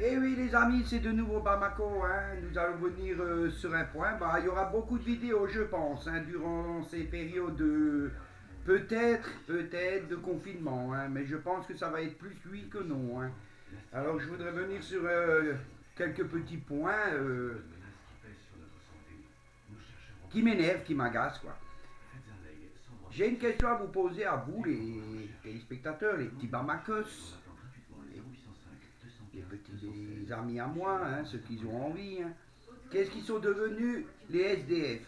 Et oui les amis, c'est de nouveau Bamako, hein. Nous allons venir sur un point. Bah, il y aura beaucoup de vidéos, je pense, hein, durant ces périodes de peut-être de confinement, hein, mais je pense que ça va être plus oui que non, hein. Alors je voudrais venir sur quelques petits points qui m'énervent, qui m'agacent, quoi. J'ai une question à vous poser à vous, les téléspectateurs, les petits Bamakos, les petits amis à moi, hein, ceux qui ont envie, hein. Qu'est-ce qu'ils sont devenus les SDF?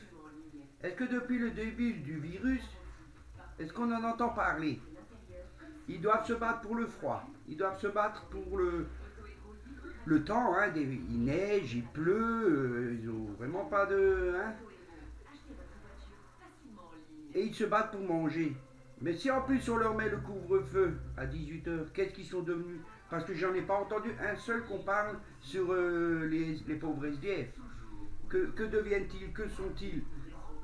Est-ce que depuis le début du virus, est-ce qu'on en entend parler? Ils doivent se battre pour le froid, ils doivent se battre pour le temps, hein, il neige, il pleut, ils n'ont vraiment pas de... Hein, et ils se battent pour manger. Mais si en plus on leur met le couvre-feu à 18 h, qu'est-ce qu'ils sont devenus? Parce que j'en ai pas entendu un seul qu'on parle sur les pauvres SDF. Que deviennent-ils? Que sont-ils?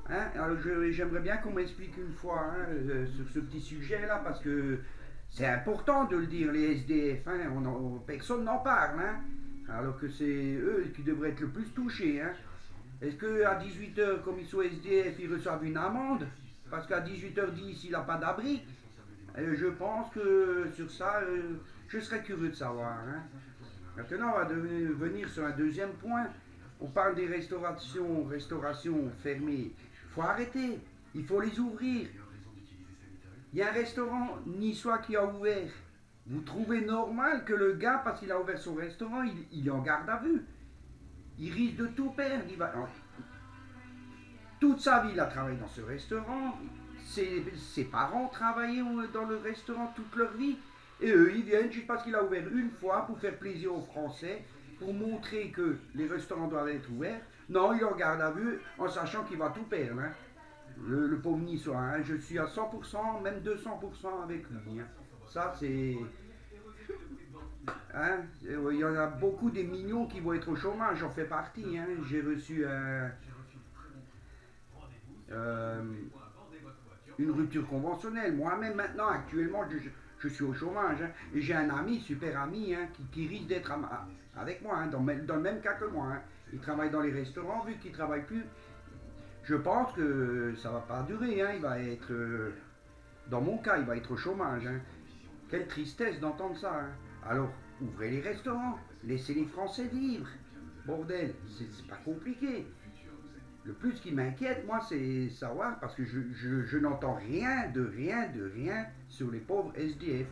Hein, alors j'aimerais bien qu'on m'explique une fois, hein, sur ce petit sujet-là, parce que c'est important de le dire, les SDF. Hein, personne n'en parle, hein, alors que c'est eux qui devraient être le plus touchés. Hein. Est-ce qu'à 18 h, comme ils sont SDF, ils reçoivent une amende? Parce qu'à 18 h 10, il n'a pas d'abri. Je pense que sur ça, je serais curieux de savoir. Hein. Maintenant, on va venir sur un deuxième point. On parle des restaurations fermées. Il faut arrêter. Il faut les ouvrir. Il y a un restaurant niçois qui a ouvert. Vous trouvez normal que le gars, parce qu'il a ouvert son restaurant, il est en garde à vue. Il risque de tout perdre. Toute sa vie, il a travaillé dans ce restaurant. Ses parents travaillaient dans le restaurant toute leur vie. Et eux, ils viennent juste parce qu'il a ouvert une fois pour faire plaisir aux Français, pour montrer que les restaurants doivent être ouverts. Non, il en garde à vue en sachant qu'il va tout perdre. Hein. Le pauvre niçois, hein. Je suis à 100%, même 200% avec lui. Hein. Ça, c'est... Hein, il y en a beaucoup des millions qui vont être au chômage, j'en fais partie. Hein. J'ai reçu euh, une rupture conventionnelle. Moi-même, maintenant, actuellement, je suis au chômage. Hein, et j'ai un ami, super ami, hein, qui risque d'être avec moi, hein, dans le même cas que moi. Hein. Il travaille dans les restaurants, vu qu'il ne travaille plus. Je pense que ça ne va pas durer. Hein, il va être, dans mon cas, il va être au chômage. Hein. Quelle tristesse d'entendre ça. Hein. Alors, ouvrez les restaurants, laissez les Français vivre. Bordel, c'est pas compliqué. Le plus qui m'inquiète, moi, c'est savoir, parce que je n'entends rien sur les pauvres SDF.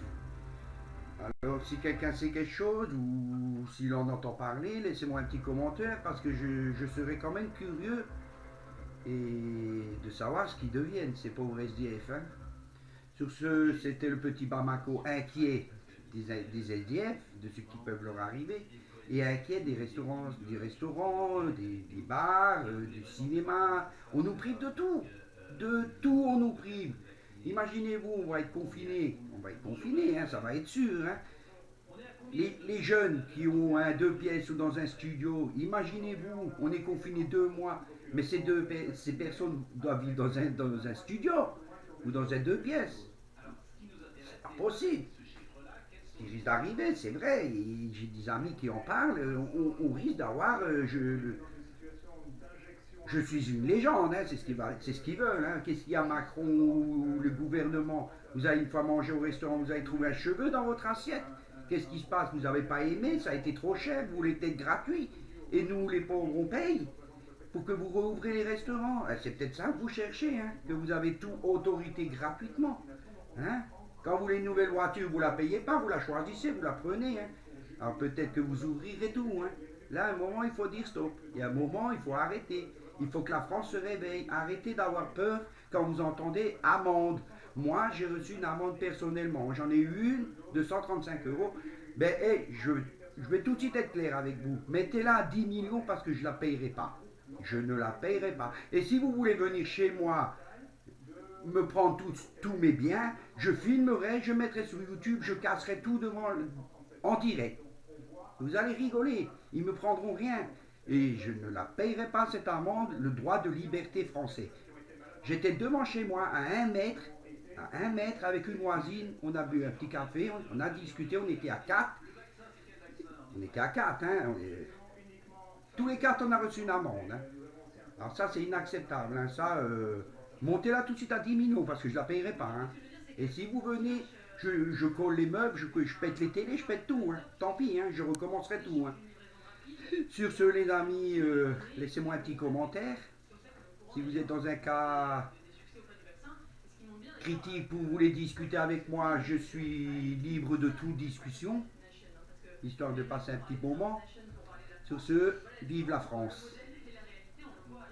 Alors, si quelqu'un sait quelque chose ou s'il en entend parler, laissez-moi un petit commentaire, parce que je serais quand même curieux et de savoir ce qu'ils deviennent, ces pauvres SDF. Hein. Sur ce, c'était le petit Bamako inquiet des SDF, de ce qui peuvent leur arriver, et inquiet des bars, du cinéma. On nous prive de tout on nous prive. Imaginez-vous, on va être confinés, hein, ça va être sûr. Hein. Les jeunes qui ont un deux pièces ou dans un studio, imaginez-vous, on est confiné 2 mois, mais ces personnes doivent vivre dans un studio ou dans un deux pièces. C'est pas possible. Ce qui risque d'arriver, c'est vrai, j'ai des amis qui en parlent, on risque d'avoir, je suis une légende, hein, c'est ce qu'ils veulent. Hein. Qu'est-ce qu'il y a Macron ou le gouvernement? Vous avez une fois mangé au restaurant, vous avez trouvé un cheveu dans votre assiette. Qu'est-ce qui se passe? Vous n'avez pas aimé, ça a été trop cher, vous voulez peut-être gratuit. Et nous, les pauvres, on paye pour que vous rouvrez les restaurants. C'est peut-être ça que vous cherchez, hein, que vous avez tout autorité gratuitement. Hein. Quand vous voulez une nouvelle voiture, vous ne la payez pas, vous la choisissez, vous la prenez. Hein. Alors peut-être que vous ouvrirez tout. Hein. Là, à un moment, il faut dire stop. Et à un moment, il faut arrêter. Il faut que la France se réveille. Arrêtez d'avoir peur quand vous entendez amende. Moi, j'ai reçu une amende personnellement. J'en ai eu une de 135 €. Ben, hey, je vais tout de suite être clair avec vous. Mettez-la à 10 millions parce que je ne la payerai pas. Je ne la payerai pas. Et si vous voulez venir chez moi me prendre tous mes biens, je filmerai, je mettrai sur YouTube, je casserai tout en direct. Vous allez rigoler, ils me prendront rien. Et je ne la payerai pas cette amende, le droit de liberté français. J'étais devant chez moi à 1 mètre avec une voisine, on a bu un petit café, on a discuté, on était à 4. On n'est qu'à 4, hein. Tous les 4, on a reçu une amende. Hein. Alors ça, c'est inacceptable. Hein. Ça, montez-la tout de suite à 10 millions parce que je ne la payerai pas. Hein. Et si vous venez, je colle les meubles, je pète les télés, je pète tout. Hein. Tant pis, hein, je recommencerai tout. Hein. Sur ce, les amis, laissez-moi un petit commentaire. Si vous êtes dans un cas critique, vous voulez discuter avec moi, je suis libre de toute discussion, histoire de passer un petit moment. Sur ce, vive la France.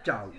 Ciao.